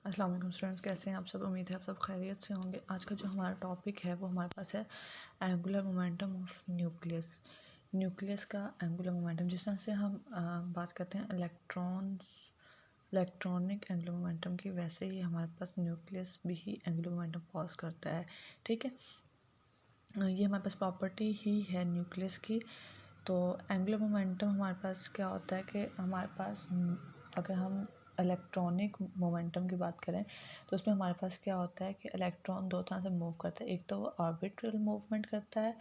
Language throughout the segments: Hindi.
अस्सलाम वालेकुम स्टूडेंट्स, कैसे हैं आप सब। उम्मीद है आप सब खैरियत से होंगे। आज का जो हमारा टॉपिक है वो हमारे पास है angular momentum of nucleus. Nucleus का एंगुलर मोमेंटम, जिस तरह से हम बात करते हैं इलेक्ट्रॉनिक एंगुलर मोमेंटम की, वैसे ही हमारे पास न्यूक्लियस भी ही एंगुलर मोमेंटम पॉज करता है। ठीक है, ये हमारे पास प्रॉपर्टी ही है न्यूक्लियस की। तो एंगुलर मोमेंटम हमारे पास क्या होता है कि हमारे पास अगर हम इलेक्ट्रॉनिक मोमेंटम की बात करें तो उसमें हमारे पास क्या होता है कि इलेक्ट्रॉन दो तरह से मूव करता है। एक तो वो ऑर्बिटल मूवमेंट करता है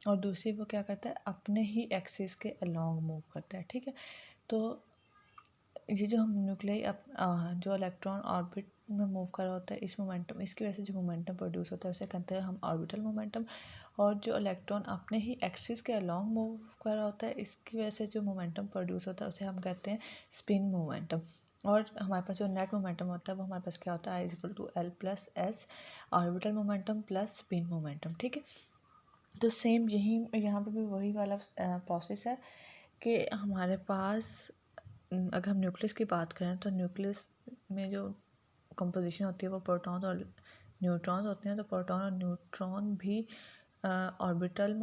और दूसरी वो क्या करता है, अपने ही एक्सिस के अलोंग मूव करता है। ठीक है, तो ये जो हम न्यूक्लियाई जो इलेक्ट्रॉन ऑर्बिट में मूव कर रहा होता है, इस मोमेंटम, इसकी वजह से जो मोमेंटम प्रोड्यूस होता है उसे कहते हैं हम ऑर्बिटल मोमेंटम। और जो इलेक्ट्रॉन अपने ही एक्सिस के अलोंग मूव कर रहा होता है, इसकी वजह से जो मोमेंटम प्रोड्यूस होता है उसे हम कहते हैं स्पिन मोमेंटम। और हमारे पास जो नेट मोमेंटम होता है वो हमारे पास क्या होता है, I=L+S orbital momentum plus spin momentum. ठीक है, तो सेम यही यहाँ पे भी वही वाला प्रोसेस है कि हमारे पास अगर हम न्यूक्लियस की बात करें तो न्यूक्लियस में जो कंपोजिशन होती है वो प्रोटॉन और न्यूट्रॉन्स होते हैं। तो प्रोटॉन और न्यूट्रॉन भी ऑर्बिटल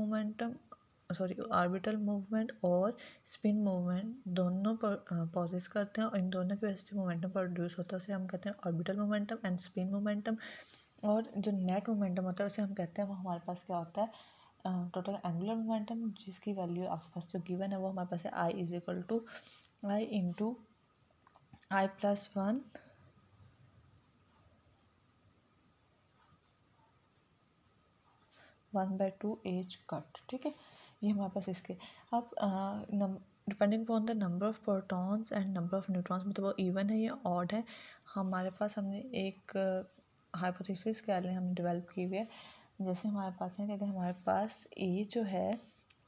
मूवमेंट और स्पिन मूवमेंट दोनों पर पॉसेस करते हैं, और इन दोनों की वजह से मोमेंटम प्रोड्यूस होता है उसे हम कहते हैं orbital momentum and spin momentum. और जो नेट मोमेंटम होता है उसे हम कहते हैं, वो हमारे पास क्या होता है, टोटल एंगुलर मोमेंटम, जिसकी वैल्यू आपके पास जो गिवन है वो हमारे पास है I=I+1 1/2 एज कट। ठीक है, ये हमारे पास इसके अब depending upon the number of protons and number of neutrons, मतलब वो इवन है या ऑड है। हमारे पास हमने एक हाइपोथेसिस कह लें हमने डेवलप की हुई है। जैसे हमारे पास है कि अगर हमारे पास ए जो है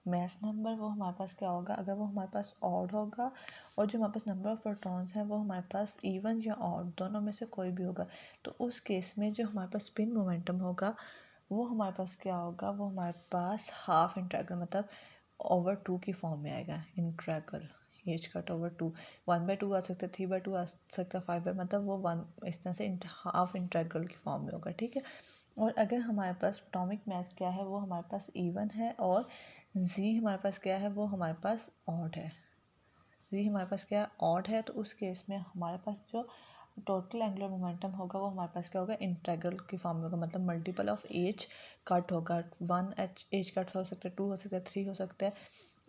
मैस नंबर, वो हमारे पास क्या होगा, अगर वो हमारे पास ऑड होगा और जो हमारे पास नंबर ऑफ प्रोटॉन्स हैं वो हमारे पास इवन या ऑड दोनों में से कोई भी होगा, तो उस केस में जो हमारे पास स्पिन मोमेंटम होगा वो हमारे पास क्या होगा, वो हमारे पास हाफ इंट्रैगल मतलब ओवर टू की फॉर्म में आएगा। इंट्रैगल एज कट ओवर टू, 1/2 आ सकता है, 3/2 आ सकता है, 5 मतलब वो वन इस तरह से हाफ इंट्रैगल की फॉर्म में होगा। ठीक है, और अगर हमारे पास एटॉमिक मास क्या है वो हमारे पास इवन है और जी हमारे पास क्या है, वो हमारे पास ऑड है। जी हमारे पास क्या ऑड है, तो उस केस में हमारे पास जो टोटल एंगुलर मोमेंटम होगा वो हमारे पास क्या होगा, इंटीग्रल की फॉर्म में होगा, मतलब मल्टीपल ऑफ एज कट होगा। 1 एज कट हो सकता है, 2 हो सकता है, 3 हो सकता है,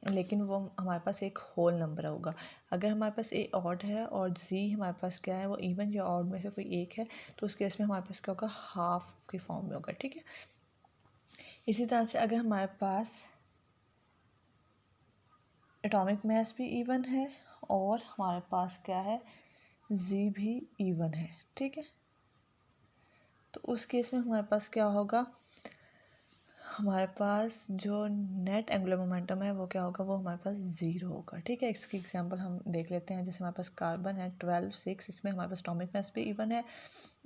लेकिन वो हमारे पास एक होल नंबर होगा। अगर हमारे पास ए ऑड है और जी हमारे पास क्या है, वो इवन या ऑड में से कोई एक है, तो उस केस में हमारे पास क्या होगा, हाफ की फॉर्म में होगा। ठीक है, इसी तरह से अगर हमारे पास एटॉमिक मास भी इवन है और हमारे पास क्या है, जी भी इवन है। ठीक है, तो उस केस में हमारे पास क्या होगा, हमारे पास जो नेट एंगुलर मोमेंटम है वो क्या होगा, वो हमारे पास ज़ीरो होगा। ठीक है, इसकी एग्जांपल हम देख लेते हैं। जैसे हमारे पास कार्बन है 12 6, इसमें हमारे पास एटॉमिक मास भी इवन है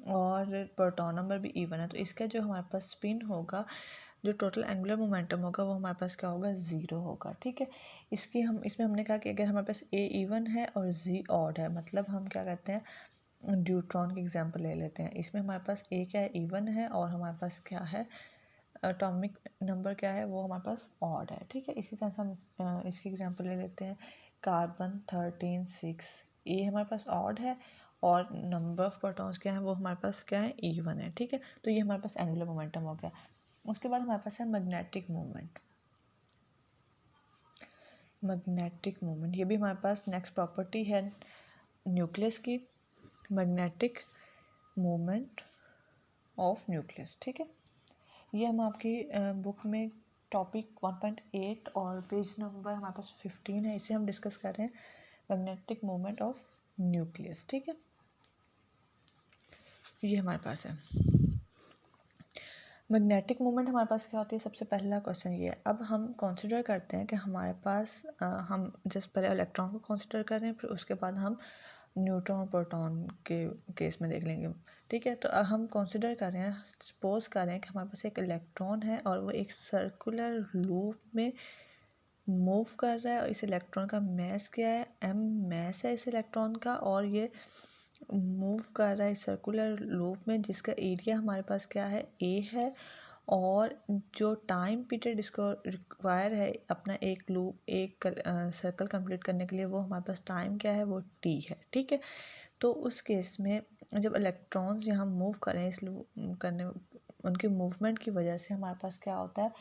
और प्रोटॉन नंबर भी इवन है, तो इसका जो हमारे पास स्पिन होगा, जो टोटल एंगुलर मोमेंटम होगा वो हमारे पास क्या होगा, ज़ीरो होगा। ठीक है, इसमें हमने कहा कि अगर हमारे पास ए इवन है और जी ऑड है, मतलब हम क्या कहते हैं, न्यूट्रॉन की एग्जांपल ले लेते हैं। इसमें हमारे पास ए क्या है, इवन है, और हमारे पास क्या है, एटॉमिक नंबर क्या है, वो हमारे पास ऑड है। ठीक है, इसी तरह से हम इसकी एग्जांपल ले लेते हैं। कार्बन 13 6, ए हमारे पास ऑड है और नंबर ऑफ प्रोटॉन्स क्या है, वो हमारे पास क्या है, इवन है। ठीक है, तो ये हमारे पास एंगुलर मोमेंटम हो गया। उसके बाद हमारे पास है मैग्नेटिक मूवमेंट। मैग्नेटिक मूवमेंट ये भी हमारे पास नेक्स्ट प्रॉपर्टी है न्यूक्लियस की, मैग्नेटिक मूवमेंट ऑफ न्यूक्लियस। ठीक है, ये हम आपकी बुक में टॉपिक 1.8 और पेज नंबर हमारे पास 15 है, इसे हम डिस्कस कर रहे हैं, मैग्नेटिक मूवमेंट ऑफ न्यूक्लियस। ठीक है, ये हमारे पास है मैग्नेटिक मूवमेंट। हमारे पास क्या होती है, सबसे पहला क्वेश्चन ये है। अब हम कंसिडर करते हैं कि हमारे पास हम जस्ट पहले इलेक्ट्रॉन को कंसिडर कर रहे हैं, फिर उसके बाद हम न्यूट्रॉन और प्रोटॉन के केस में देख लेंगे। ठीक है, तो अब हम कंसिडर कर रहे हैं, सपोज कर रहे हैं कि हमारे पास एक इलेक्ट्रॉन है और वो एक सर्कुलर लूप में मूव कर रहा है, और इस इलेक्ट्रॉन का मैस क्या है, m मैस है इस इलेक्ट्रॉन का, और ये मूव कर रहा है सर्कुलर लूप में जिसका एरिया हमारे पास क्या है, ए है, और जो टाइम पीरियड इसको रिक्वायर है अपना एक सर्कल कंप्लीट करने के लिए, वो हमारे पास टाइम क्या है, वो टी है। ठीक है, तो उस केस में जब इलेक्ट्रॉन्स यहाँ मूव करें इस करने उनकी मूवमेंट की वजह से हमारे पास क्या होता है,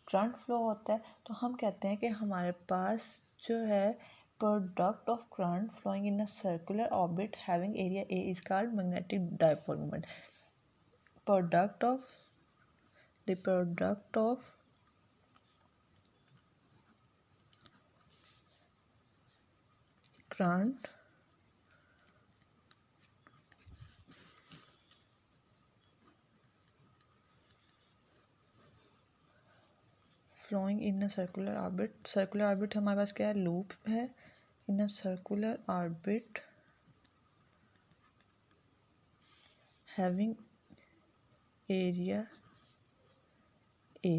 करंट फ्लो होता है। तो हम कहते हैं कि हमारे पास जो है product of current flowing in a circular orbit having area A is called magnetic dipole moment. Product of the product of current flowing in a circular orbit, circular orbit हमारे पास क्या है, लूप है, in a circular orbit having area A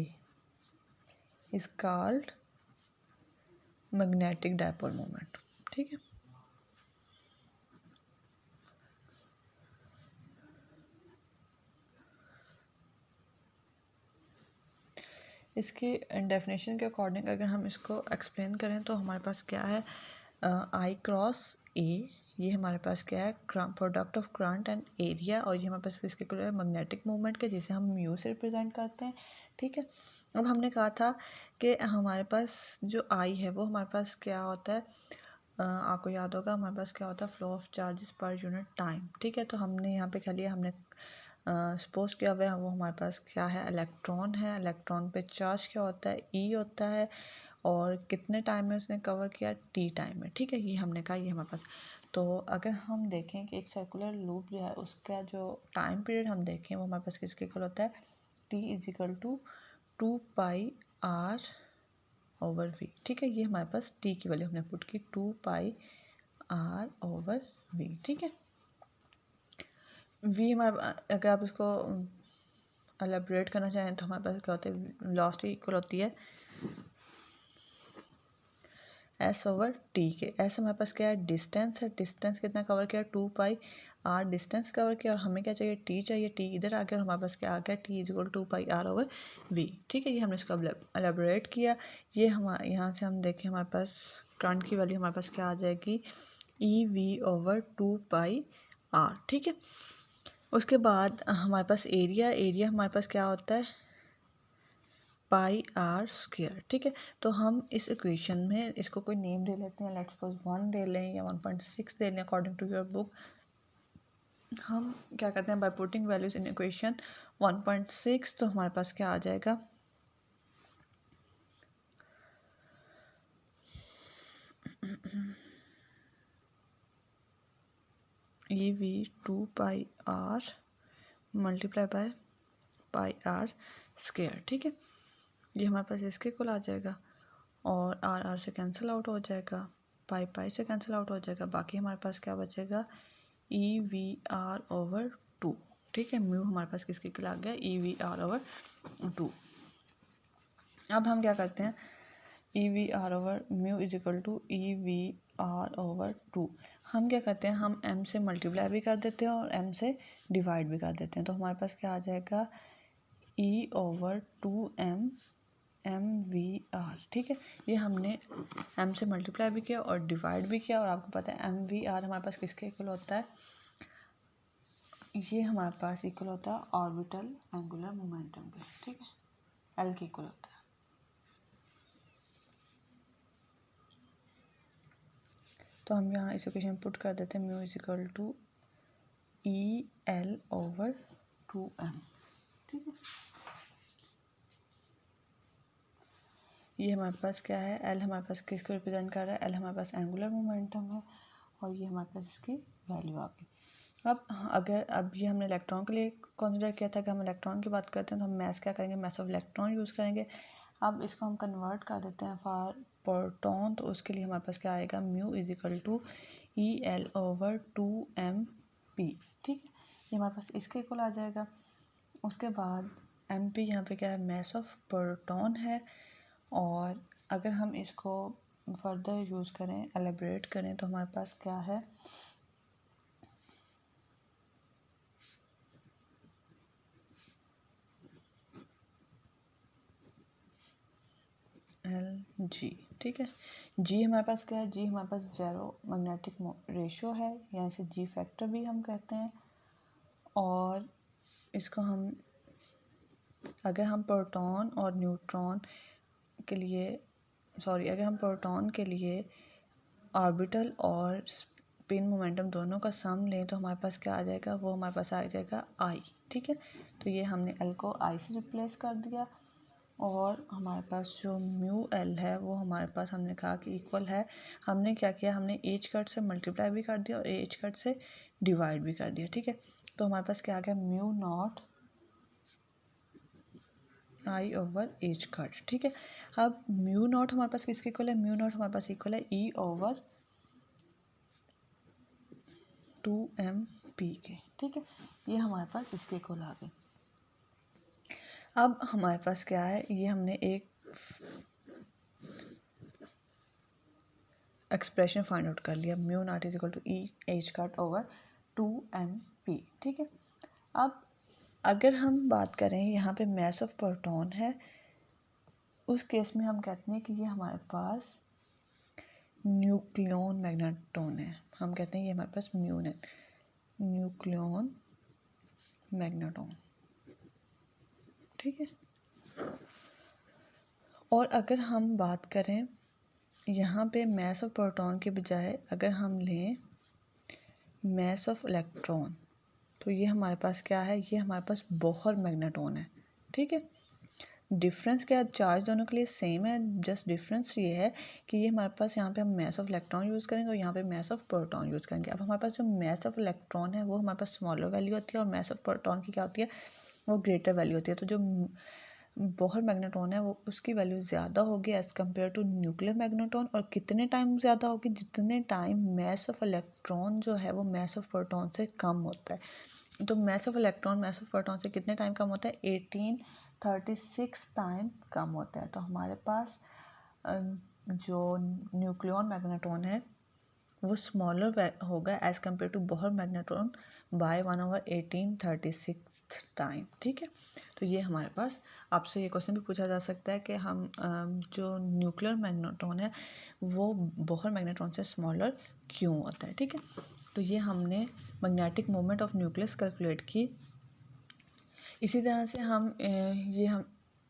is called magnetic dipole moment। ठीक है, इसकी डेफिनेशन के अकॉर्डिंग अगर हम इसको एक्सप्लेन करें तो हमारे पास क्या है, आई क्रॉस ए, ये हमारे पास क्या है, product of current and area, और ये हमारे पास किसके इक्वल है, मैग्नेटिक मूवमेंट के, जिसे हम म्यू से रिप्रेजेंट करते हैं। ठीक है, अब हमने कहा था कि हमारे पास जो आई है वो हमारे पास क्या होता है, आपको याद होगा हमारे पास क्या होता है, flow of charges per unit time. ठीक है, तो हमने यहाँ पे क्या लिया, हमने सपोज किया हुआ है वो हमारे पास क्या है, इलेक्ट्रॉन है, इलेक्ट्रॉन पे चार्ज क्या होता है, ई होता है, और कितने टाइम में उसने कवर किया, टी टाइम में। ठीक है, ये हमने कहा ये हमारे पास। तो अगर हम देखें कि एक सर्कुलर लूप जो है उसका जो टाइम पीरियड हम देखें वो हमारे पास किसके इक्वल होता है, T is equal to 2πr over V. ठीक है, ये हमारे पास टी की वैल्यू हमने पुट की 2πr ओवर वी। ठीक है, वी हमारे, अगर आप इसको एलेबरेट करना चाहें तो हमारे पास क्या होता है, वेलोसिटी इक्वल होती है एस ओवर टी के। एस हमारे पास क्या है, डिस्टेंस है, डिस्टेंस कितना कवर किया, 2πr डिस्टेंस कवर किया, और हमें क्या चाहिए, टी चाहिए, टी इधर आ गया और हमारे पास क्या आ गया, T is equal 2πr over V. ठीक है, ये हमने इसको एलेबरेट किया। ये हमारे यहाँ से हम देखें हमारे पास करंट की वैल्यू हमारे पास क्या आ जाएगी, ई वी ओवर 2πr। ठीक है, उसके बाद हमारे पास एरिया हमारे पास क्या होता है, πr²। ठीक है, तो हम इस इक्वेशन में इसको कोई नेम दे लेते हैं, लेट्स सपोज 1 दे लें या 1.6 दे लें अकॉर्डिंग टू योर बुक। हम क्या करते हैं, by putting values in equation 1.6, तो हमारे पास क्या आ जाएगा, E V 2πr multiply by πr²। ठीक है, ये हमारे पास इसके कुल आ जाएगा, और आर से कैंसिल आउट हो जाएगा, पाई से कैंसिल आउट हो जाएगा, बाकी हमारे पास क्या बचेगा, ई वी आर ओवर 2। ठीक है, म्यू हमारे पास किसके कुल आ गया, ई वी आर ओवर 2। अब हम क्या करते हैं, E V R over mu is equal to E V R over 2, हम क्या करते हैं, हम एम से मल्टीप्लाई भी कर देते हैं और एम से डिवाइड भी कर देते हैं। तो हमारे पास क्या आ जाएगा, ई ओवर 2m MVR। ठीक है, ये हमने m से मल्टीप्लाई भी किया और डिवाइड भी किया, और आपको पता है MVR हमारे पास किसके इक्वल होता है, ये हमारे पास इक्वल होता है ऑर्बिटल एंगुलर मोमेंटम के। ठीक है, L के इक्वल होता है। तो हम यहाँ इस इक्वेशन पुट कर देते हैं, mu is equal to E L over 2m। ठीक है, ये हमारे पास क्या है, एल हमारे पास किसको रिप्रेजेंट कर रहा है, एल हमारे पास एंगुलर मोमेंटम है, और ये हमारे पास इसकी वैल्यू आ गई। अब ये हमने इलेक्ट्रॉन के लिए कंसिडर किया था कि हम इलेक्ट्रॉन की बात करते हैं तो हम मैस क्या करेंगे, मैस ऑफ इलेक्ट्रॉन यूज़ करेंगे। अब इसको हम कन्वर्ट कर देते हैं फॉर प्रोटॉन, तो उसके लिए हमारे पास क्या आएगा, mu is equal to E L over 2m_p। ठीक है, ये हमारे पास इसके इक्वल आ जाएगा। उसके बाद mp यहाँ पे क्या है, मैस ऑफ प्रोटॉन है, और अगर हम इसको फर्दर यूज़ करें, एलेबरेट करें, तो हमारे पास क्या है, एल जी, ठीक है। जी हमारे पास क्या है, जी हमारे पास जेरो मैग्नेटिक रेशो है, या इसे जी फैक्टर भी हम कहते हैं। और इसको हम अगर हम प्रोटॉन और न्यूट्रॉन के लिए अगर हम प्रोटॉन के लिए ऑर्बिटल और स्पिन मोमेंटम दोनों का सम लें तो हमारे पास क्या आ जाएगा, वो हमारे पास आ जाएगा आई, ठीक है। तो ये हमने एल को आई से रिप्लेस कर दिया, और हमारे पास जो म्यू एल है वो हमारे पास हमने कहा कि इक्वल है। हमने क्या किया, हमने एच कट से मल्टीप्लाई भी कर दिया और एच कट से डिवाइड भी कर दिया, ठीक है। तो हमारे पास क्या आ गया, mu not I over H cut, ठीक है। अब म्यू नॉट हमारे पास किसके इक्वल है, म्यू नॉट हमारे पास इक्वल है ई ओवर 2m/p के, ठीक है। ये हमारे पास इसके इक्वल आ गए। अब हमारे पास क्या है, ये हमने एक एक्सप्रेशन फाइंड आउट कर लिया, mu not is equal to e h cut over 2m/p, ठीक है। अब अगर हम बात करें यहाँ पे मास ऑफ प्रोटॉन है, उस केस में हम कहते हैं कि ये हमारे पास न्यूक्लियन मैग्नेटॉन है। हम कहते हैं ये हमारे पास न्यूक्लियन मैग्नेटॉन, ठीक है। और अगर हम बात करें यहाँ पे मास ऑफ प्रोटॉन के बजाय अगर हम लें मास ऑफ इलेक्ट्रॉन, तो ये हमारे पास क्या है, ये हमारे पास बोहर मैग्नेटॉन है, ठीक है। डिफरेंस क्या है, चार्ज दोनों के लिए सेम है, जस्ट डिफरेंस ये है कि ये हमारे पास यहाँ पे हम मास ऑफ इलेक्ट्रॉन यूज़ करेंगे और यहाँ पे मास ऑफ प्रोटॉन यूज़ करेंगे। अब हमारे पास जो मास ऑफ इलेक्ट्रॉन है वो हमारे पास स्मॉलर वैल्यू होती है, और मास ऑफ प्रोटॉन की क्या होती है, वो ग्रेटर वैल्यू होती है। तो जो बोहर मैग्नेटॉन है वो उसकी वैल्यू ज़्यादा होगी as compare to nuclear magneton, और कितने टाइम ज़्यादा होगी, जितने टाइम मास ऑफ इलेक्ट्रॉन जो है वो मास ऑफ प्रोटॉन से कम होता है। तो mass of electron mass of proton से कितने टाइम कम होता है, 1836 टाइम कम होता है। तो हमारे पास जो न्यूक्लियन मैग्नेटॉन है वो स्मॉलर होगा as compare to Bohr magneton by 1/1836 time, ठीक है। तो ये हमारे पास आपसे ये क्वेश्चन भी पूछा जा सकता है कि हम जो न्यूक्लियर मैग्नेटॉन है वो बोहर मैग्नेटॉन से स्मॉलर क्यों होता है, ठीक है। तो ये हमने magnetic moment of nucleus calculate की। इसी तरह से हम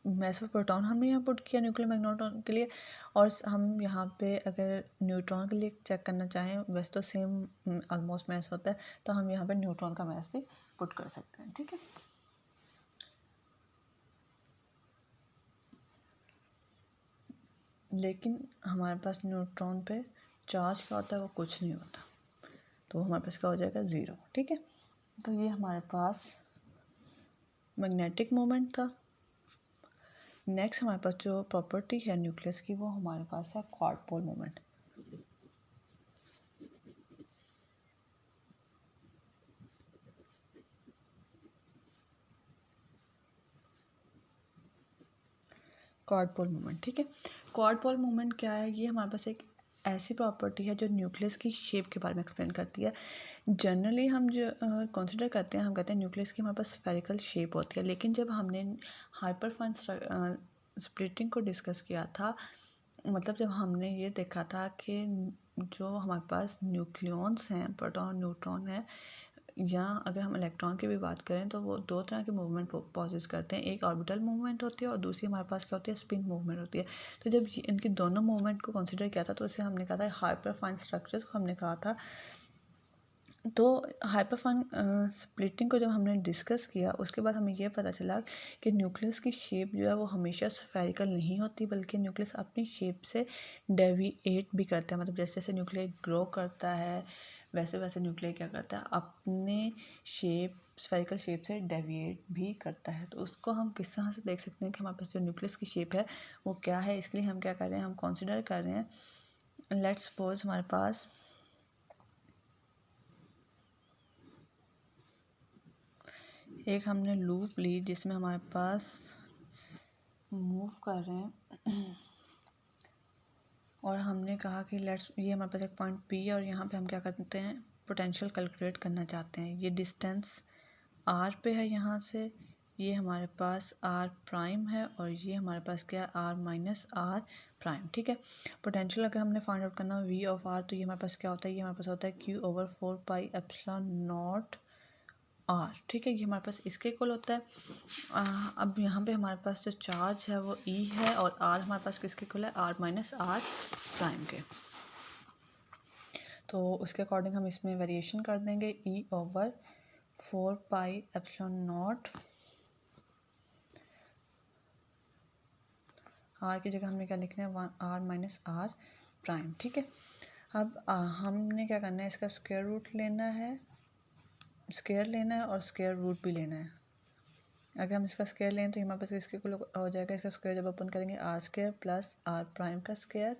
मास ऑफ प्रोटॉन हमने यहाँ पुट किया न्यूक्लियर मैग्नेटॉन के लिए, और हम यहाँ पे अगर न्यूट्रॉन के लिए चेक करना चाहें, वैसे तो सेम ऑलमोस्ट मास होता है, तो हम यहाँ पे न्यूट्रॉन का मास भी पुट कर सकते हैं, ठीक है। लेकिन हमारे पास न्यूट्रॉन पे चार्ज क्या होता है, वो कुछ नहीं होता, तो हमारे पास क्या हो जाएगा, ज़ीरो, ठीक है। तो ये हमारे पास मैग्नेटिक मोमेंट था। नेक्स्ट हमारे पास जो प्रॉपर्टी है न्यूक्लियस की, वो हमारे पास है क्वाड पोल मोमेंट। क्वाड पोल मोमेंट, ठीक है। क्वाड पोल मोमेंट क्या है, ये हमारे पास एक ऐसी प्रॉपर्टी है जो न्यूक्लियस की शेप के बारे में एक्सप्लेन करती है। जनरली हम जो कंसिडर करते हैं, हम कहते हैं न्यूक्लियस की हमारे पास स्फेरिकल शेप होती है, लेकिन जब हमने हाइपरफाइन स्प्लिटिंग को डिस्कस किया था, मतलब जब हमने ये देखा था कि जो हमारे पास न्यूक्लियॉन्स हैं, प्रोटॉन न्यूट्रॉन है, या अगर हम इलेक्ट्रॉन की भी बात करें तो वो दो तरह के मूवमेंट पॉजेस करते हैं, एक ऑर्बिटल मूवमेंट होती है और दूसरी हमारे पास क्या होती है, स्पिन मूवमेंट होती है। तो जब इनकी दोनों मूवमेंट को कंसिडर किया था तो इसे हमने कहा था हाइपरफाइन स्ट्रक्चर्स को हमने कहा था। तो हाइपरफाइन स्प्लिटिंग को जब हमने डिस्कस किया, उसके बाद हमें यह पता चला कि न्यूक्लियस की शेप जो है वो हमेशा स्फेरिकल नहीं होती, बल्कि न्यूक्लियस अपनी शेप से डेविएट भी करता है। मतलब जैसे जैसे न्यूक्लियस ग्रो करता है वैसे वैसे न्यूक्लियस क्या करता है, अपने शेप स्फेरिकल शेप से डेविएट भी करता है। तो उसको हम किस तरह से देख सकते हैं कि हमारे पास जो न्यूक्लियस की शेप है वो क्या है। इसके लिए हम क्या कर रहे हैं, हम कंसिडर कर रहे हैं, लेट्स सपोज हमारे पास एक हमने लूप ली जिसमें हमारे पास मूव कर रहे हैं, और हमने कहा कि लेट्स, ये हमारे पास एक पॉइंट पी है और यहाँ पे हम क्या करते हैं, पोटेंशियल कैलकुलेट करना चाहते हैं। ये डिस्टेंस आर पे है यहाँ से, ये हमारे पास आर प्राइम है और ये हमारे पास क्या है आर माइनस आर प्राइम, ठीक है। पोटेंशियल अगर हमने फाइंड आउट करना वी ऑफ आर तो ये हमारे पास क्या होता है, ये हमारे पास होता है q over 4 pi epsilon not r, ठीक है। ये हमारे पास इसके इक्वल होता है। अब यहाँ पे हमारे पास जो चार्ज है वो ई है और आर हमारे पास किसके इक्वल है, आर माइनस आर प्राइम के। तो उसके अकॉर्डिंग हम इसमें वेरिएशन कर देंगे e over 4 pi epsilon not r की जगह हमने क्या लिखना है, आर माइनस आर प्राइम, ठीक है। अब हमने क्या करना है, इसका स्क्वायर रूट लेना है, स्क्वायर लेना है और स्क्वायर रूट भी लेना है। अगर हम इसका स्क्वायर लें तो हमारे पास इसके कुल हो जाएगा, इसका स्क्वायर जब ओपन करेंगे R square plus are prime का square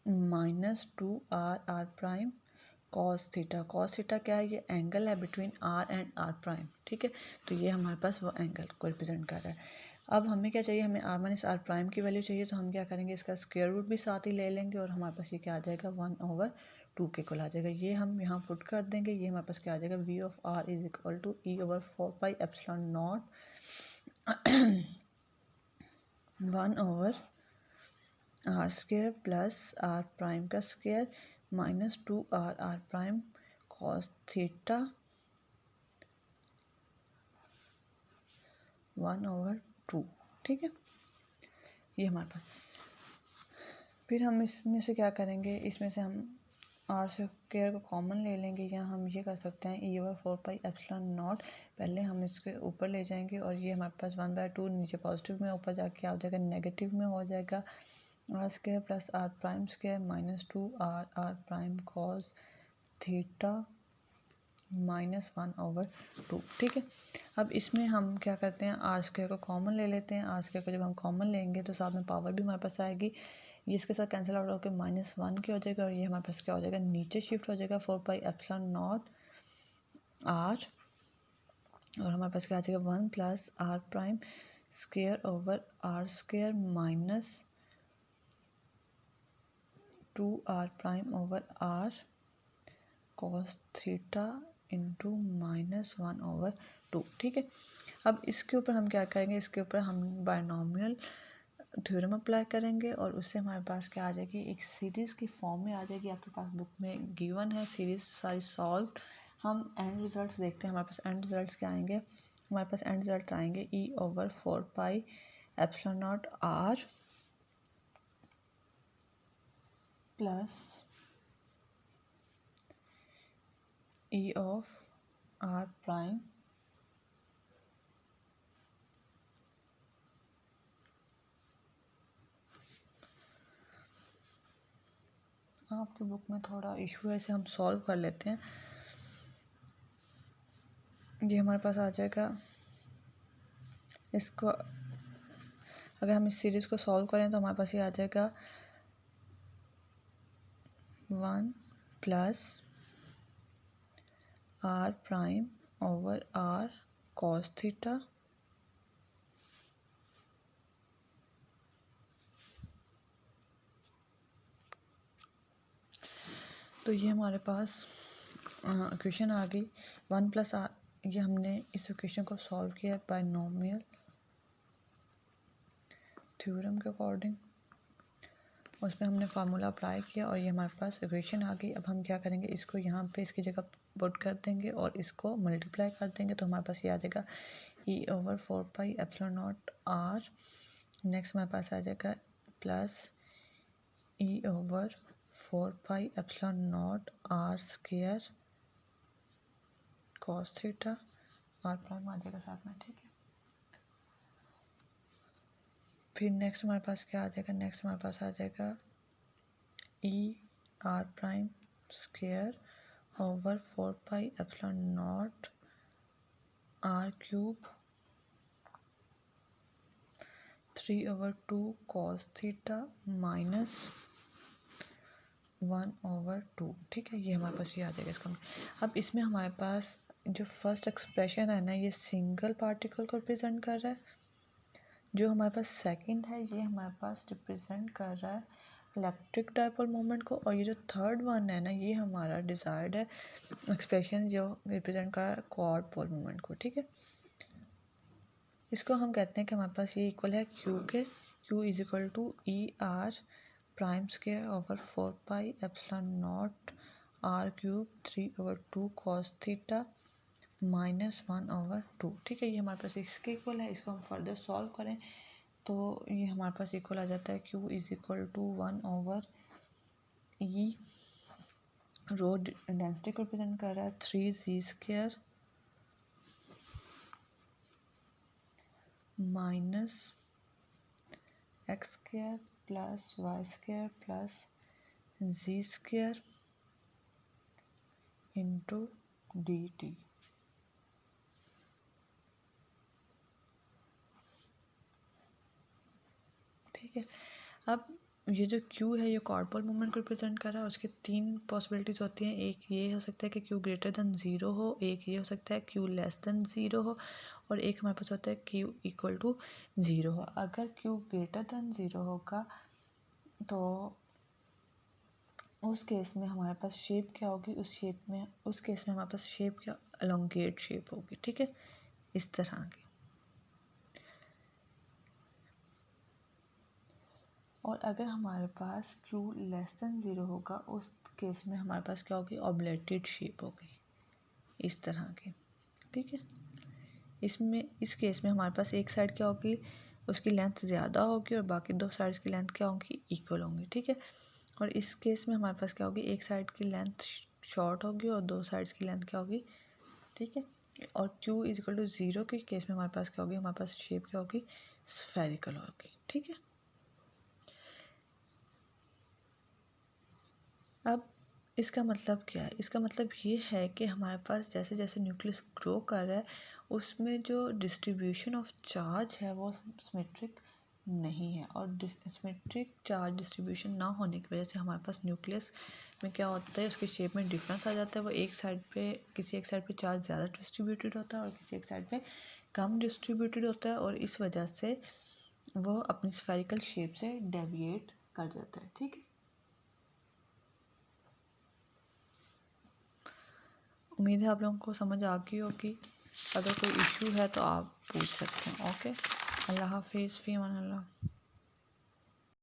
minus 2 are prime cos theta. Cos theta क्या है, ये एंगल है between R and R prime, ठीक है। तो ये हमारे पास वो एंगल को रिप्रेजेंट कर रहा है। अब हमें क्या चाहिए, हमें आर माइनस आर प्राइम की वैल्यू चाहिए, तो हम क्या करेंगे, इसका स्क्वायर रूट भी साथ ही ले लेंगे और हमारे पास ये क्या आ जाएगा 1/2 के इक्वल आ जाएगा। ये हम यहाँ पुट कर देंगे, ये हमारे पास क्या आ जाएगा, V of R is equal to E over 4 pi epsilon naught 1/आर स्क्वायर प्लस आर प्राइम का square minus 2 are prime cos theta 1/2, ठीक है। ये हमारे पास, फिर हम इसमें से क्या करेंगे, इसमें से हम आर स्क्वायर को कॉमन ले लेंगे, या हम ये कर सकते हैं ई ओवर 4 पाई एप्सिलॉन नॉट, पहले हम इसके ऊपर ले जाएंगे और ये हमारे पास 1/2 नीचे पॉजिटिव में, ऊपर जाके क्या हो जाएगा, नेगेटिव में हो जाएगा, r square plus are prime square minus 2 are prime cos theta -1/2, ठीक है। अब इसमें हम क्या करते हैं, आर स्क्वायर को कॉमन ले लेते हैं। आर स्क्वायर को जब हम कॉमन लेंगे तो साथ में पावर भी हमारे पास आएगी, ये इसके साथ कैंसिल आउट होकर -1 के हो जाएगा और ये हमारे पास क्या हो जाएगा, नीचे शिफ्ट हो जाएगा 4 पाई एप्सिलॉन नॉट आर और हमारे पास क्या आ जाएगा 1 plus are prime square over r square minus 2 are prime over r cos theta into -1/2, ठीक है। अब इसके ऊपर हम क्या करेंगे, इसके ऊपर हम बायनॉमियल थ्योरम अप्लाई करेंगे और उससे हमारे पास क्या आ जाएगी, एक सीरीज़ की फॉर्म में आ जाएगी, आपके पास बुक में गिवन है सीरीज़ सारी सॉल्व। हम एंड रिजल्ट्स देखते हैं, हमारे पास एंड रिजल्ट्स क्या आएंगे, हमारे पास एंड रिजल्ट आएंगे e over 4 pi epsilon not r plus e of r prime आपकी बुक में थोड़ा इशू है, इसे हम सॉल्व कर लेते हैं। ये हमारे पास आ जाएगा, इसको अगर हम इस सीरीज़ को सॉल्व करें तो हमारे पास ये आ जाएगा 1 plus are prime over r cos theta तो ये हमारे पास इक्वेशन आ गई 1 प्लस आर। ये हमने इस इक्वेशन को सॉल्व किया बायनॉमियल थ्योरम के अकॉर्डिंग, उसमें हमने फार्मूला अप्लाई किया और ये हमारे पास इक्वेशन आ गई। अब हम क्या करेंगे, इसको यहाँ पे इसकी जगह पुट कर देंगे और इसको मल्टीप्लाई कर देंगे तो हमारे पास ये आ जाएगा E over 4 pi epsilon not R. Next हमारे पास आ जाएगा plus E over 4 pi epsilon not R square cos theta, R prime आ जाएगा साथ में, ठीक है। फिर नेक्स्ट हमारे पास क्या आ जाएगा, नेक्स्ट हमारे पास आ जाएगा e are prime square over 4 pi epsilon not r cube 3/2 cos theta -1/2, ठीक है। ये हमारे पास ये आ जाएगा इसका। अब इसमें हमारे पास जो फर्स्ट एक्सप्रेशन है ना, ये सिंगल पार्टिकल को रिप्रेजेंट कर रहा है, जो हमारे पास सेकंड है ये हमारे पास रिप्रेजेंट कर रहा है इलेक्ट्रिक डायपोल मोमेंट को, और ये जो थर्ड वन है ना, ये हमारा डिज़ायर्ड है एक्सप्रेशन जो रिप्रेजेंट कर रहा है क्वाड पोल मोमेंट को, ठीक है। इसको हम कहते हैं कि हमारे पास ये इक्वल है क्यू के, Q is equal to E are prime square over 4πε0 R cube 3/2 cos theta -1/2। ठीक है, ये हमारे पास इसके इक्वल है। इसको हम फर्दर सॉल्व करें तो ये हमारे पास इक्वल आ जाता है q is equal to 1/e rho density को रिप्रेजेंट कर रहा है 3z² minus x² plus y² plus z² into dt। ठीक है, अब ये जो Q है ये कॉर्पोरल मूवमेंट को रिप्रेजेंट कर रहा है। उसके तीन पॉसिबिलिटीज़ होती हैं। एक ये हो सकता है कि Q ग्रेटर दैन 0 हो, एक ये हो सकता है Q लेस दैन 0 हो, और एक हमारे पास होता है Q इक्वल टू 0 हो। अगर Q ग्रेटर दैन 0 होगा तो उस केस में हमारे पास शेप क्या होगी, उस केस में हमारे पास शेप क्या, एलोंगेट शेप होगी। ठीक है, इस तरह की। और अगर हमारे पास Q लेस दैन 0 होगा उस केस में हमारे पास क्या होगी, ऑब्लेटेड शेप होगी, इस तरह की। ठीक है, इस केस में हमारे पास एक साइड क्या होगी, उसकी लेंथ ज़्यादा होगी और बाकी दो साइड्स की लेंथ क्या होंगी, इक्वल होंगी। ठीक है, और इस केस में हमारे पास क्या होगी, एक साइड की लेंथ शॉर्ट होगी और दो साइड्स की लेंथ क्या होगी। ठीक है, और Q इज इक्वल टू 0 के केस में हमारे पास क्या होगी, हमारे पास शेप क्या होगी, स्फेरिकल होगी। ठीक है, अब इसका मतलब क्या है, इसका मतलब ये है कि हमारे पास जैसे जैसे न्यूक्लियस ग्रो कर रहा है उसमें जो डिस्ट्रीब्यूशन ऑफ चार्ज है वो सिमेट्रिक नहीं है, और सिमेट्रिक चार्ज डिस्ट्रीब्यूशन ना होने की वजह से हमारे पास न्यूक्लियस में क्या होता है, उसकी शेप में डिफरेंस आ जाता है। वो एक साइड पे, किसी एक साइड पे चार्ज ज़्यादा डिस्ट्रीब्यूटेड होता है और किसी एक साइड पे कम डिस्ट्रीब्यूटेड होता है, और इस वजह से वो अपनी स्फेरिकल शेप से डेविएट कर जाता है। ठीक है, उम्मीद है आप लोगों को समझ आ गई होगी। अगर कोई इशू है तो आप पूछ सकते हैं। ओके, अल्लाह हाफिज़, फ़ी अमान अल्लाह।